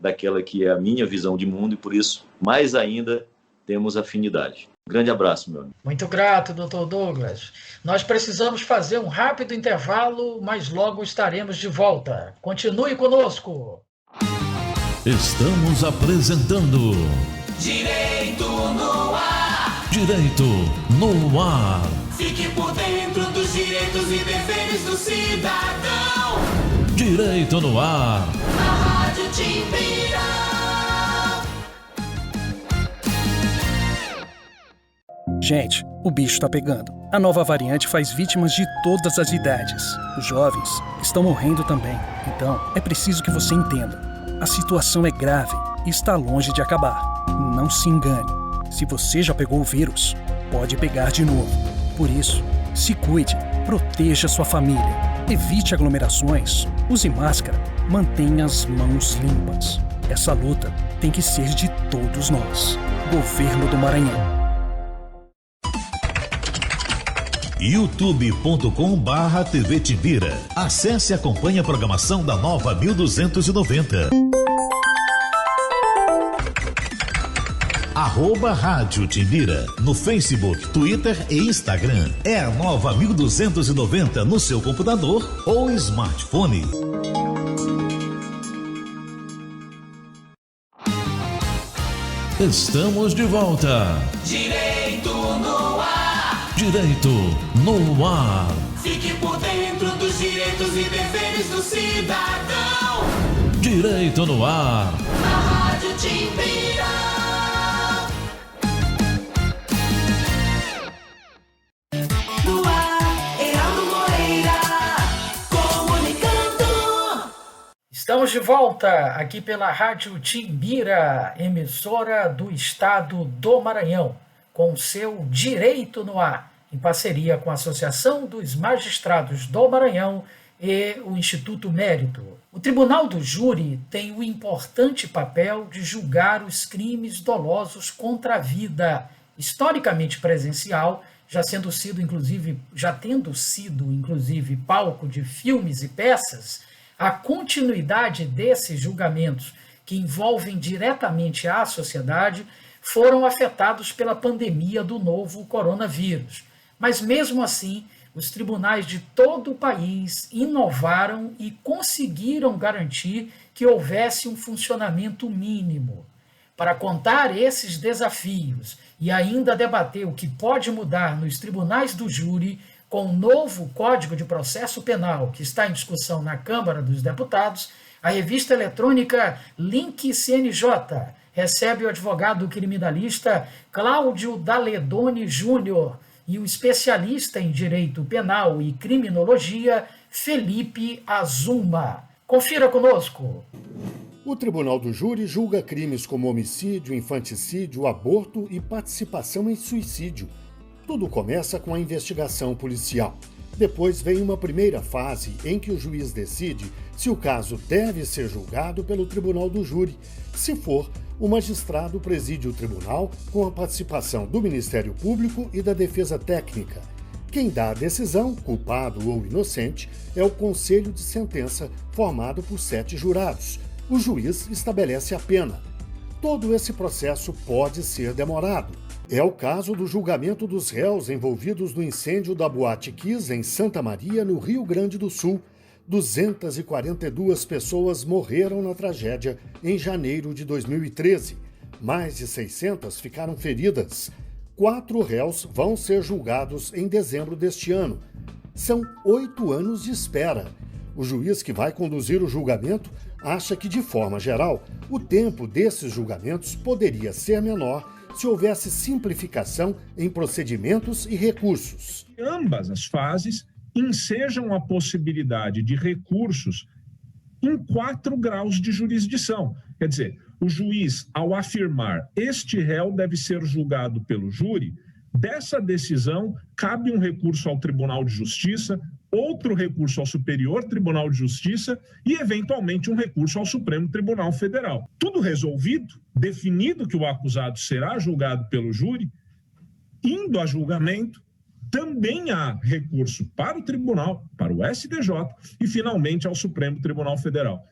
daquela que é a minha visão de mundo e, por isso, mais ainda, temos afinidade. Grande abraço, meu amigo.
Muito grato, doutor Douglas. Nós precisamos fazer um rápido intervalo, mas logo estaremos de volta. Continue conosco.
Estamos apresentando
Direito no Ar.
Direito no Ar.
Fique por dentro dos direitos e deveres do cidadão.
Direito no Ar.
Na Rádio Timbira.
Gente, o bicho tá pegando. A nova variante faz vítimas de todas as idades. Os jovens estão morrendo também. Então, é preciso que você entenda. A situação é grave e está longe de acabar. Não se engane. Se você já pegou o vírus, pode pegar de novo. Por isso, se cuide, proteja sua família, evite aglomerações, use máscara, mantenha as mãos limpas. Essa luta tem que ser de todos nós. Governo do Maranhão.
youtube.com/TV Timbira. Acesse e acompanhe a programação da Nova 1290. @Rádio Timbira no Facebook, Twitter e Instagram. É a Nova 1290 no seu computador ou smartphone. Estamos de volta.
Direito no ar.
Direito no ar.
Fique por dentro dos direitos e deveres do cidadão.
Direito no ar.
Na Rádio Timbira. No ar, Heraldo Moreira, comunicando.
Estamos de volta aqui pela Rádio Timbira, emissora do estado do Maranhão, com o seu Direito no Ar, em parceria com a Associação dos Magistrados do Maranhão e o Instituto Mérito. O Tribunal do Júri tem o importante papel de julgar os crimes dolosos contra a vida, historicamente presencial, já tendo sido inclusive palco de filmes e peças. A continuidade desses julgamentos, que envolvem diretamente a sociedade, foram afetados pela pandemia do novo coronavírus. Mas, mesmo assim, os tribunais de todo o país inovaram e conseguiram garantir que houvesse um funcionamento mínimo. Para contar esses desafios e ainda debater o que pode mudar nos tribunais do júri, com o novo Código de Processo Penal que está em discussão na Câmara dos Deputados, a revista eletrônica Link CNJ recebe o advogado criminalista Cláudio Daledoni Júnior e o especialista em Direito Penal e Criminologia Felipe Azuma. Confira conosco.
O Tribunal do Júri julga crimes como homicídio, infanticídio, aborto e participação em suicídio. Tudo começa com a investigação policial. Depois vem uma primeira fase em que o juiz decide se o caso deve ser julgado pelo Tribunal do Júri. Se for, o magistrado preside o tribunal com a participação do Ministério Público e da Defesa Técnica. Quem dá a decisão, culpado ou inocente, é o Conselho de Sentença, formado por 7 jurados. O juiz estabelece a pena. Todo esse processo pode ser demorado. É o caso do julgamento dos réus envolvidos no incêndio da Boate Kiss em Santa Maria, no Rio Grande do Sul. 242 pessoas morreram na tragédia em janeiro de 2013. Mais de 600 ficaram feridas. 4 réus vão ser julgados em dezembro deste ano. São 8 anos de espera. O juiz que vai conduzir o julgamento acha que, de forma geral, o tempo desses julgamentos poderia ser menor se houvesse simplificação em procedimentos e recursos.
Ambas as fases ensejam a possibilidade de recursos em 4 graus de jurisdição. Quer dizer, o juiz, ao afirmar este réu deve ser julgado pelo júri, dessa decisão cabe um recurso ao Tribunal de Justiça, outro recurso ao Superior Tribunal de Justiça e, eventualmente, um recurso ao Supremo Tribunal Federal. Tudo resolvido, definido que o acusado será julgado pelo júri, indo a julgamento, também há recurso para o tribunal, para o STJ e, finalmente, ao Supremo Tribunal Federal.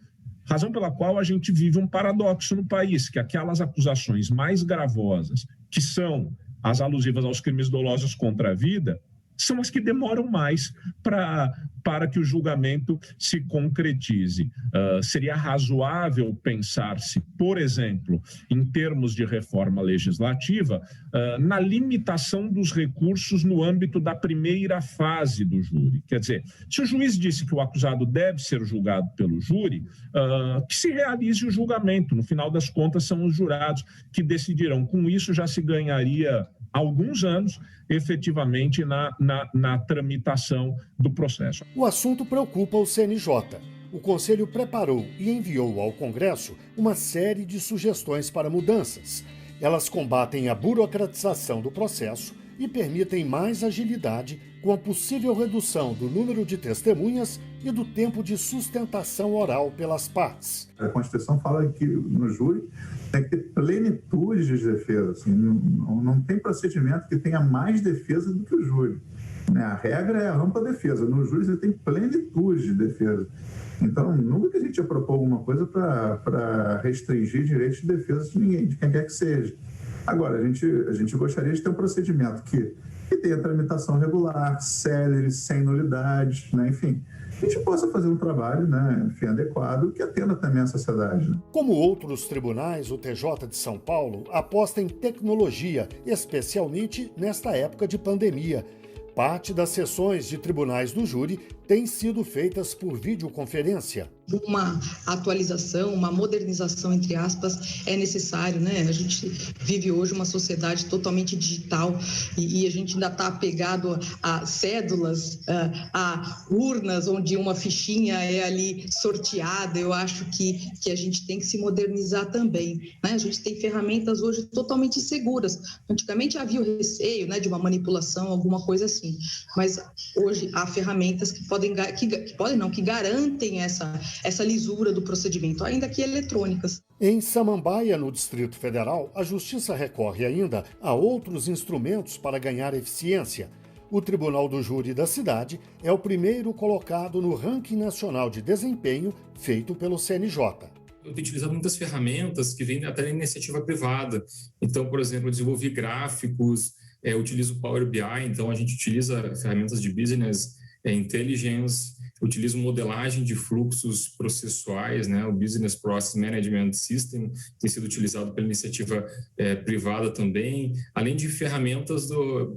Razão pela qual a gente vive um paradoxo no país, que aquelas acusações mais gravosas, que são as alusivas aos crimes dolosos contra a vida, são as que demoram mais para que o julgamento se concretize. Seria razoável pensar-se, por exemplo, em termos de reforma legislativa, na limitação dos recursos no âmbito da primeira fase do júri. Quer dizer, se o juiz disse que o acusado deve ser julgado pelo júri, que se realize o julgamento. No final das contas, são os jurados que decidirão. Com isso, já se ganharia alguns anos, efetivamente, na tramitação do processo.
O assunto preocupa o CNJ. O Conselho preparou e enviou ao Congresso uma série de sugestões para mudanças. Elas combatem a burocratização do processo e permitem mais agilidade com a possível redução do número de testemunhas e do tempo de sustentação oral pelas partes.
A Constituição fala que no júri tem que ter plenitude de defesa. Assim, não tem procedimento que tenha mais defesa do que o júri. A regra é a ampla defesa. No júri você tem plenitude de defesa. Então, nunca que a gente ia propor alguma coisa para restringir direitos de defesa de ninguém, de quem quer que seja. Agora, a gente gostaria de ter um procedimento que tenha tramitação regular, célere, sem nulidades, né? Enfim, a gente possa fazer um trabalho, né, enfim, adequado que atenda também a sociedade. Né?
Como outros tribunais, o TJ de São Paulo aposta em tecnologia, especialmente nesta época de pandemia. Parte das sessões de tribunais do júri têm sido feitas por videoconferência.
Uma atualização, uma modernização, entre aspas, é necessário, né? A gente vive hoje uma sociedade totalmente digital e a gente ainda está apegado a cédulas, a urnas onde uma fichinha é ali sorteada. Eu acho que a gente tem que se modernizar também, né? A gente tem ferramentas hoje totalmente seguras. Antigamente havia o receio, né, de uma manipulação, alguma coisa assim, mas hoje há ferramentas que garantem essa lisura do procedimento, ainda que eletrônicas.
Em Samambaia, no Distrito Federal, a Justiça recorre ainda a outros instrumentos para ganhar eficiência. O Tribunal do Júri da cidade é o primeiro colocado no ranking nacional de desempenho feito pelo CNJ.
Eu tenho utilizado muitas ferramentas que vêm até da iniciativa privada. Então, por exemplo, eu desenvolvi gráficos, utilizo o Power BI, então a gente utiliza ferramentas de business intelligence, utilizo modelagem de fluxos processuais, né? O Business Process Management System tem sido utilizado pela iniciativa privada também, além de ferramentas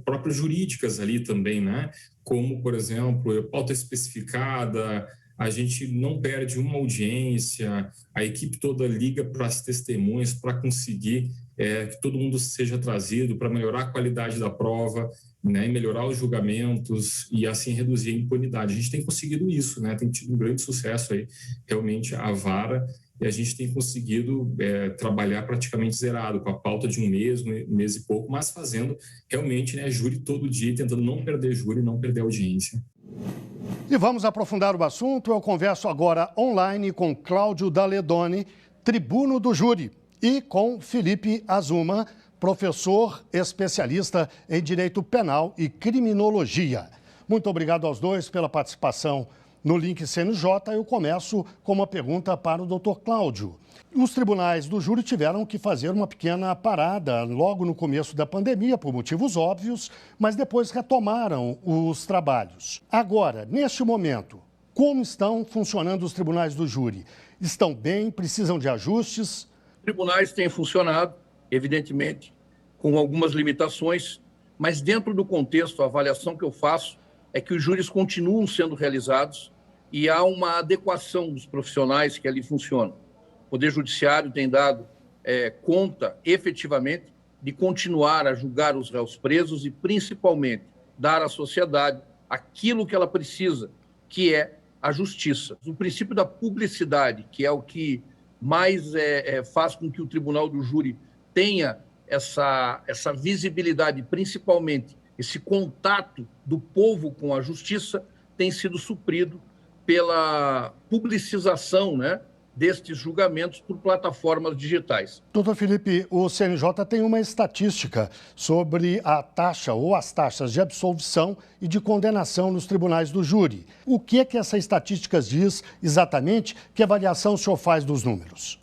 próprias jurídicas ali também, né? Como, por exemplo, pauta especificada, a gente não perde uma audiência, a equipe toda liga para as testemunhas para conseguir que todo mundo seja trazido, para melhorar a qualidade da prova, né, melhorar os julgamentos e assim reduzir a impunidade. A gente tem conseguido isso, né, tem tido um grande sucesso aí, realmente, a vara, e a gente tem conseguido trabalhar praticamente zerado, com a pauta de um mês e pouco, mas fazendo realmente, né, júri todo dia, tentando não perder júri, não perder audiência.
E vamos aprofundar o assunto. Eu converso agora online com Cláudio Daledoni, tribuno do júri, e com Felipe Azuma, professor especialista em Direito Penal e Criminologia. Muito obrigado aos dois pela participação no Link CNJ. Eu começo com uma pergunta para o doutor Cláudio. Os tribunais do júri tiveram que fazer uma pequena parada logo no começo da pandemia, por motivos óbvios, mas depois retomaram os trabalhos. Agora, neste momento, como estão funcionando os tribunais do júri? Estão bem? Precisam de ajustes?
Tribunais têm funcionado, evidentemente, com algumas limitações, mas dentro do contexto, a avaliação que eu faço é que os júris continuam sendo realizados e há uma adequação dos profissionais que ali funcionam. O Poder Judiciário tem dado conta, efetivamente, de continuar a julgar os réus presos e, principalmente, dar à sociedade aquilo que ela precisa, que é a justiça. O princípio da publicidade, que é o que mais faz com que o Tribunal do Júri tenha essa visibilidade, principalmente esse contato do povo com a justiça, tem sido suprido pela publicização, né, destes julgamentos por plataformas digitais.
Doutor Felipe, o CNJ tem uma estatística sobre a taxa ou as taxas de absolvição e de condenação nos tribunais do júri. O que é que essa estatística diz exatamente? Que avaliação o senhor faz dos números?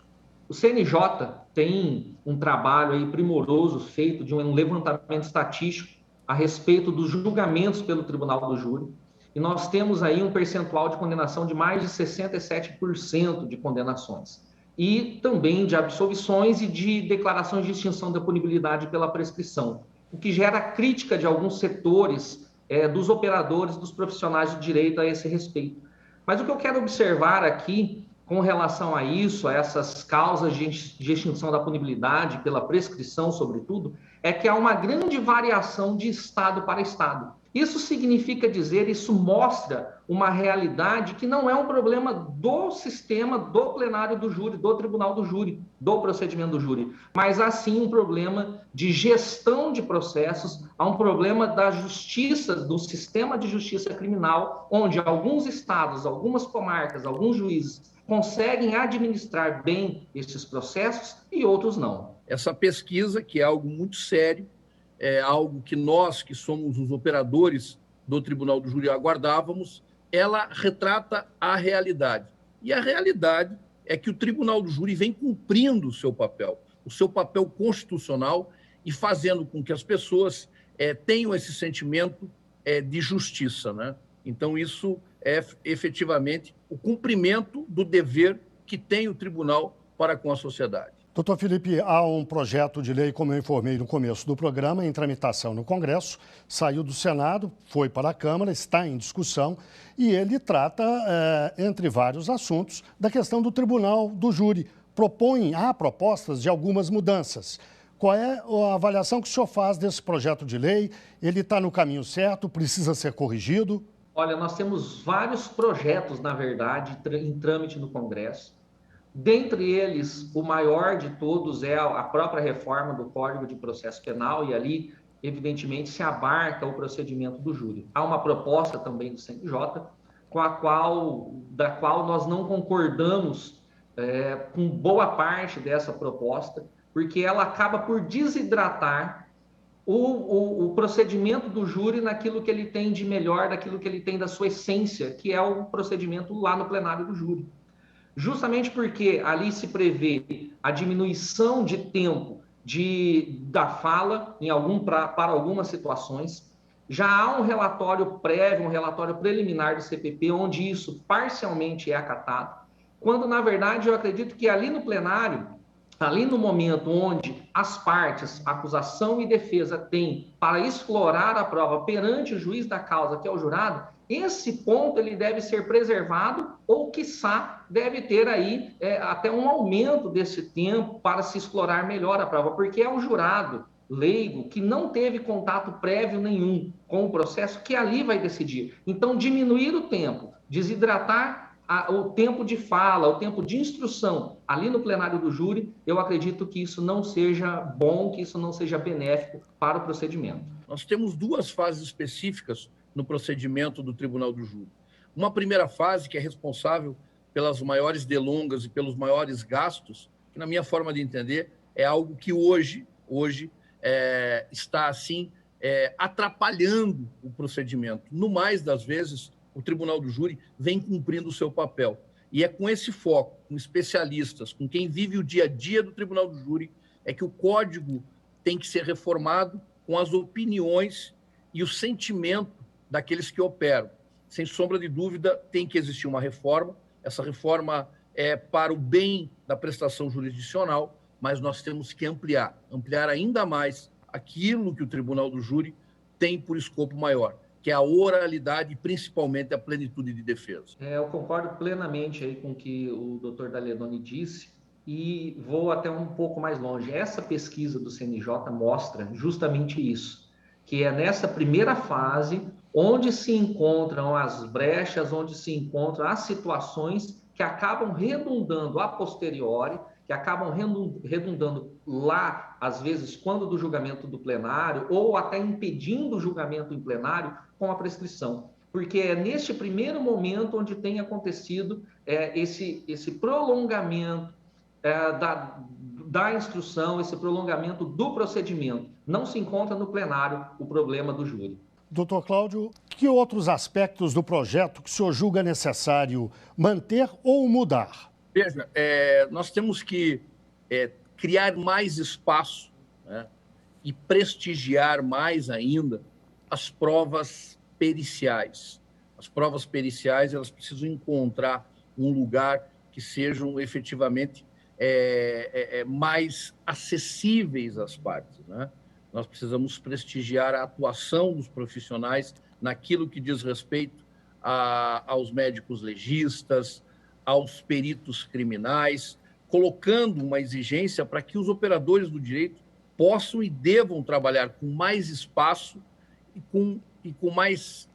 O CNJ tem um trabalho aí primoroso feito de um levantamento estatístico a respeito dos julgamentos pelo Tribunal do Júri. E nós temos aí um percentual de condenação de mais de 67% de condenações. E também de absolvições e de declarações de extinção da punibilidade pela prescrição, o que gera crítica de alguns setores dos operadores, dos profissionais de direito a esse respeito. Mas o que eu quero observar aqui, com relação a isso, a essas causas de extinção da punibilidade pela prescrição, sobretudo, é que há uma grande variação de estado para estado. Isso significa dizer, isso mostra uma realidade que não é um problema do sistema, do plenário do júri, do tribunal do júri, do procedimento do júri, mas há sim um problema de gestão de processos, há um problema da justiça, do sistema de justiça criminal, onde alguns estados, algumas comarcas, alguns juízes conseguem administrar bem esses processos e outros não.
Essa pesquisa, que é algo muito sério, é algo que nós, que somos os operadores do Tribunal do Júri, aguardávamos, ela retrata a realidade. E a realidade é que o Tribunal do Júri vem cumprindo o seu papel constitucional e fazendo com que as pessoas tenham esse sentimento de justiça, né? Então, isso é efetivamente o cumprimento do dever que tem o tribunal para com a sociedade.
Doutor Felipe, há um projeto de lei, como eu informei no começo do programa, em tramitação no Congresso, saiu do Senado, foi para a Câmara, está em discussão, e ele trata, entre vários assuntos, da questão do Tribunal do Júri. Há propostas de algumas mudanças. Qual é a avaliação que o senhor faz desse projeto de lei? Ele está no caminho certo? Precisa ser corrigido?
Olha, nós temos vários projetos, na verdade, em trâmite no Congresso. Dentre eles, o maior de todos é a própria reforma do Código de Processo Penal, e ali, evidentemente, se abarca o procedimento do júri. Há uma proposta também do CNJ, da qual nós não concordamos com boa parte dessa proposta, porque ela acaba por desidratar o procedimento do júri naquilo que ele tem de melhor, daquilo que ele tem da sua essência, que é o procedimento lá no plenário do júri. Justamente porque ali se prevê a diminuição de tempo da fala para algumas situações. Já há um relatório prévio, um relatório preliminar do CPP, onde isso parcialmente é acatado, quando, na verdade, eu acredito que ali no plenário, ali no momento onde as partes, acusação e defesa, têm para explorar a prova perante o juiz da causa, que é o jurado, esse ponto ele deve ser preservado ou, quiçá, deve ter aí até um aumento desse tempo para se explorar melhor a prova, porque é o jurado leigo que não teve contato prévio nenhum com o processo que ali vai decidir. Então, diminuir o tempo, desidratar o tempo de fala, o tempo de instrução ali no plenário do júri, eu acredito que isso não seja bom, que isso não seja benéfico para o procedimento.
Nós temos duas fases específicas no procedimento do Tribunal do Júri. Uma primeira fase, que é responsável pelas maiores delongas e pelos maiores gastos, que, na minha forma de entender, é algo que hoje está, assim, atrapalhando o procedimento. No mais das vezes, o Tribunal do Júri vem cumprindo o seu papel. E é com esse foco, com especialistas, com quem vive o dia a dia do Tribunal do Júri, é que o código tem que ser reformado com as opiniões e o sentimento daqueles que operam. Sem sombra de dúvida, tem que existir uma reforma. Essa reforma é para o bem da prestação jurisdicional, mas nós temos que ampliar ainda mais aquilo que o Tribunal do Júri tem por escopo maior, que é a oralidade e principalmente a plenitude de defesa.
Eu concordo plenamente aí com o que o doutor Daledoni disse e vou até um pouco mais longe. Essa pesquisa do CNJ mostra justamente isso, que é nessa primeira fase onde se encontram as brechas, onde se encontram as situações que acabam redundando a posteriori, que acabam redundando lá, às vezes, quando do julgamento do plenário, ou até impedindo o julgamento em plenário com a prescrição. Porque é neste primeiro momento onde tem acontecido esse prolongamento da instrução, esse prolongamento do procedimento. Não se encontra no plenário o problema do júri.
Doutor Cláudio, que outros aspectos do projeto que o senhor julga necessário manter ou mudar?
Veja, nós temos que criar mais espaço, né, e prestigiar mais ainda as provas periciais. As provas periciais, elas precisam encontrar um lugar que sejam efetivamente mais acessíveis às partes, né? Nós precisamos prestigiar a atuação dos profissionais naquilo que diz respeito aos médicos legistas, aos peritos criminais, colocando uma exigência para que os operadores do direito possam e devam trabalhar com mais espaço e com e com mais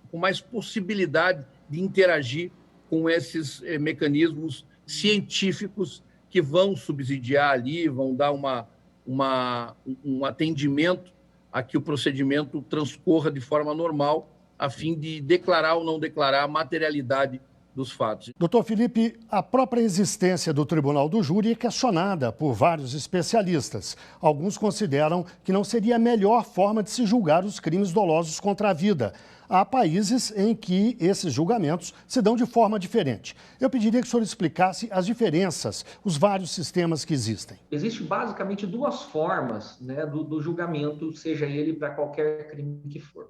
possibilidade de interagir com esses mecanismos científicos que vão subsidiar ali, vão dar um atendimento a que o procedimento transcorra de forma normal, a fim de declarar ou não declarar a materialidade dos fatos.
Doutor Felipe, a própria existência do Tribunal do Júri é questionada por vários especialistas. Alguns consideram que não seria a melhor forma de se julgar os crimes dolosos contra a vida. Há países em que esses julgamentos se dão de forma diferente. Eu pediria que o senhor explicasse as diferenças, os vários sistemas que existem.
Existem basicamente duas formas, né, do julgamento, seja ele para qualquer crime que for.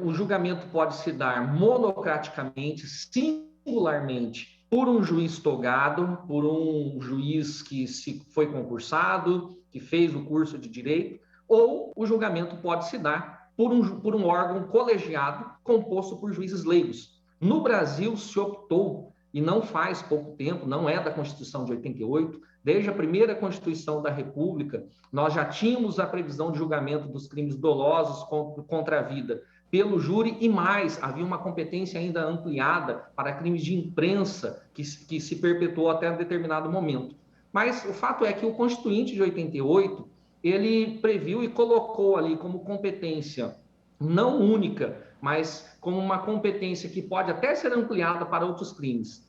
O julgamento pode se dar monocraticamente, singularmente, por um juiz togado, por um juiz que foi concursado, que fez o curso de direito, ou o julgamento pode se dar por um órgão colegiado composto por juízes leigos. No Brasil se optou, e não faz pouco tempo, não é da Constituição de 88, desde a primeira Constituição da República, nós já tínhamos a previsão de julgamento dos crimes dolosos contra a vida pelo júri e mais, havia uma competência ainda ampliada para crimes de imprensa que se perpetuou até determinado momento. Mas o fato é que o Constituinte de 88, ele previu e colocou ali como competência não única, mas como uma competência que pode até ser ampliada para outros crimes,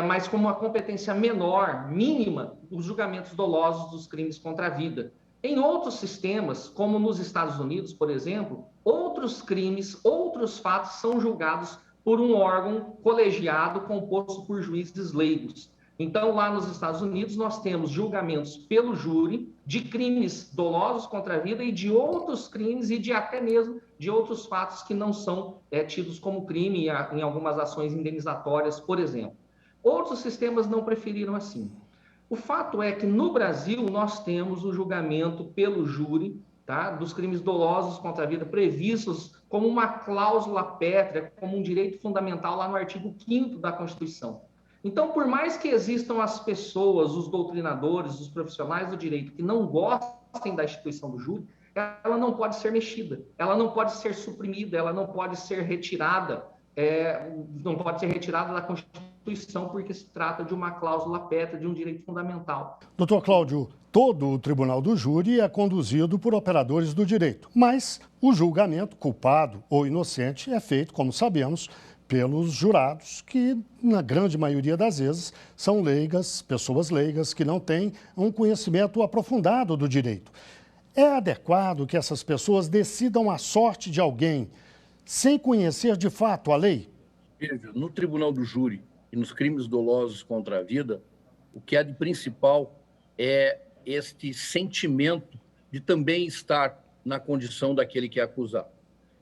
mas como uma competência menor, mínima, os julgamentos dolosos dos crimes contra a vida. Em outros sistemas, como nos Estados Unidos, por exemplo, outros crimes, outros fatos são julgados por um órgão colegiado composto por juízes leigos. Então, lá nos Estados Unidos, nós temos julgamentos pelo júri de crimes dolosos contra a vida e de outros crimes e de até mesmo de outros fatos que não são tidos como crime em algumas ações indenizatórias, por exemplo. Outros sistemas não preferiram assim. O fato é que no Brasil nós temos o julgamento pelo júri, tá, dos crimes dolosos contra a vida previstos como uma cláusula pétrea, como um direito fundamental lá no artigo 5º da Constituição. Então, por mais que existam as pessoas, os doutrinadores, os profissionais do direito que não gostem da instituição do júri, ela não pode ser mexida, ela não pode ser suprimida, ela não pode ser retirada, da Constituição, porque se trata de uma cláusula pétrea, de um direito fundamental.
Doutor Cláudio, todo o Tribunal do Júri é conduzido por operadores do direito, mas o julgamento, culpado ou inocente, é feito, como sabemos, pelos jurados, que, na grande maioria das vezes, são leigas, pessoas leigas, que não têm um conhecimento aprofundado do direito. É adequado que essas pessoas decidam a sorte de alguém sem conhecer de fato a lei?
Veja, no Tribunal do Júri e nos crimes dolosos contra a vida, o que há de principal é este sentimento de também estar na condição daquele que é acusado.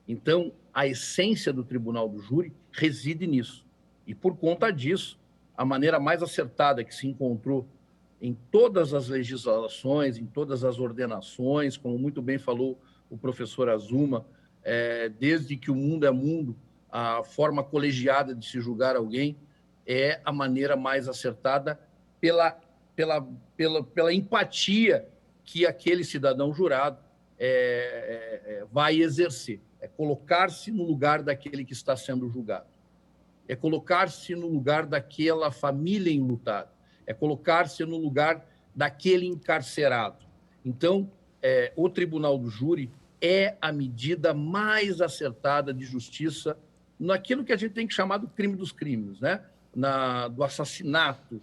Então, a essência do Tribunal do Júri reside nisso. E, por conta disso, a maneira mais acertada que se encontrou em todas as legislações, em todas as ordenações, como muito bem falou o professor Azuma, desde que o mundo é mundo, a forma colegiada de se julgar alguém é a maneira mais acertada pela empatia que aquele cidadão jurado vai exercer. É colocar-se no lugar daquele que está sendo julgado. É colocar-se no lugar daquela família enlutada. É colocar-se no lugar daquele encarcerado. Então, o Tribunal do Júri é a medida mais acertada de justiça naquilo que a gente tem que chamar do crime dos crimes, né? Do assassinato,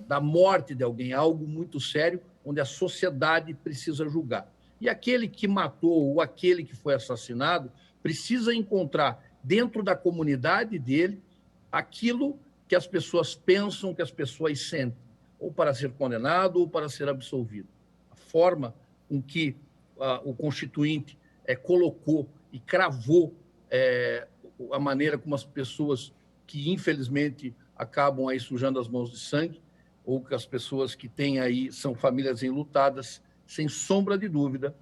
da morte de alguém, algo muito sério, onde a sociedade precisa julgar. E aquele que matou ou aquele que foi assassinado precisa encontrar dentro da comunidade dele aquilo que as pessoas pensam, que as pessoas sentem, ou para ser condenado ou para ser absolvido. A forma com que o Constituinte colocou e cravou a maneira como as pessoas que, infelizmente, acabam aí sujando as mãos de sangue, ou que as pessoas que têm aí são famílias enlutadas, sem sombra de dúvida,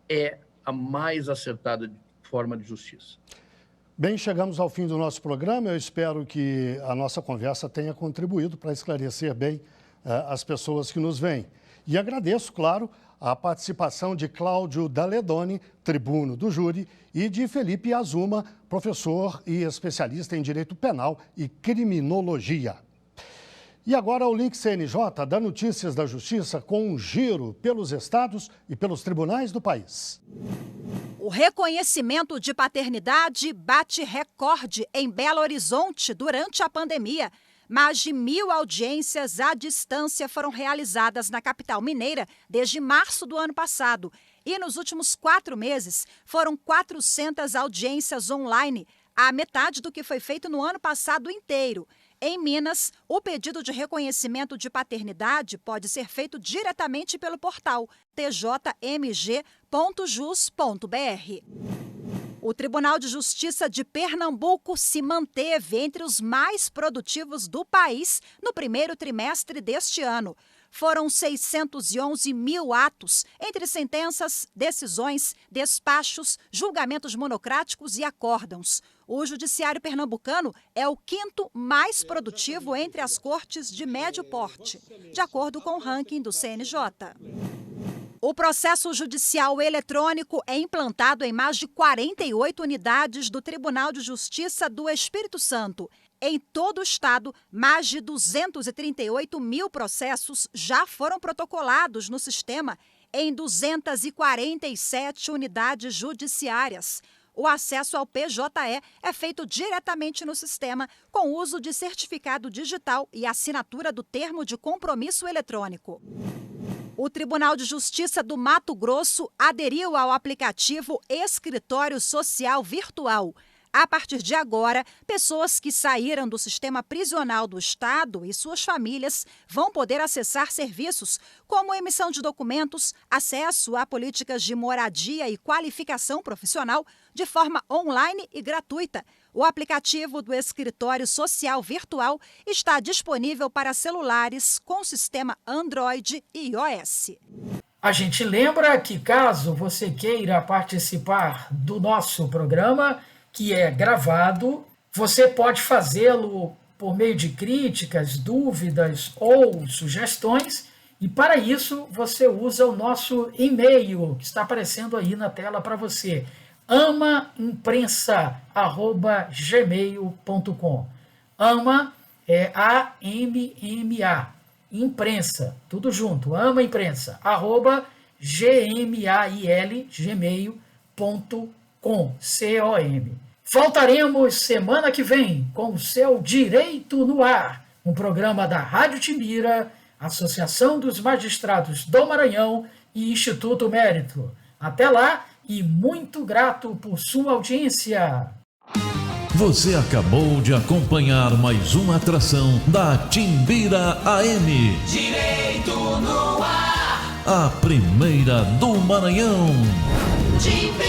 é a mais acertada forma de justiça.
Bem, chegamos ao fim do nosso programa. Eu espero que a nossa conversa tenha contribuído para esclarecer bem as pessoas que nos veem. E agradeço, claro, a participação de Cláudio Daledoni, tribuno do júri, e de Felipe Azuma, professor e especialista em direito penal e criminologia. E agora o Link CNJ dá notícias da Justiça com um giro pelos estados e pelos tribunais do país.
O reconhecimento de paternidade bate recorde em Belo Horizonte durante a pandemia. Mais de 1.000 audiências à distância foram realizadas na capital mineira desde março do ano passado. E nos últimos 4 meses foram 400 audiências online, a metade do que foi feito no ano passado inteiro. Em Minas, o pedido de reconhecimento de paternidade pode ser feito diretamente pelo portal tjmg.jus.br. O Tribunal de Justiça de Pernambuco se manteve entre os mais produtivos do país no primeiro trimestre deste ano. Foram 611 mil atos, entre sentenças, decisões, despachos, julgamentos monocráticos e acórdãos. O judiciário pernambucano é o 5º mais produtivo entre as cortes de médio porte, de acordo com o ranking do CNJ. O processo judicial eletrônico é implantado em mais de 48 unidades do Tribunal de Justiça do Espírito Santo. Em todo o estado, mais de 238 mil processos já foram protocolados no sistema em 247 unidades judiciárias. O acesso ao PJE é feito diretamente no sistema, com uso de certificado digital e assinatura do termo de compromisso eletrônico. O Tribunal de Justiça do Mato Grosso aderiu ao aplicativo Escritório Social Virtual. A partir de agora, pessoas que saíram do sistema prisional do Estado e suas famílias vão poder acessar serviços como emissão de documentos, acesso a políticas de moradia e qualificação profissional de forma online e gratuita. O aplicativo do Escritório Social Virtual está disponível para celulares com sistema Android e iOS.
A gente lembra que caso você queira participar do nosso programa, que é gravado, você pode fazê-lo por meio de críticas, dúvidas ou sugestões, e para isso você usa o nosso e-mail, que está aparecendo aí na tela para você, amaimprensa@gmail.com. Ama é A-M-M-A, imprensa, tudo junto, amaimprensa@gmail.com. Com. Voltaremos semana que vem com o seu Direito no Ar, um programa da Rádio Timbira, Associação dos Magistrados do Maranhão e Instituto Mérito. Até lá e muito grato por sua audiência.
Você acabou de acompanhar mais uma atração da Timbira AM.
Direito no Ar.
A primeira do Maranhão.
Timbira.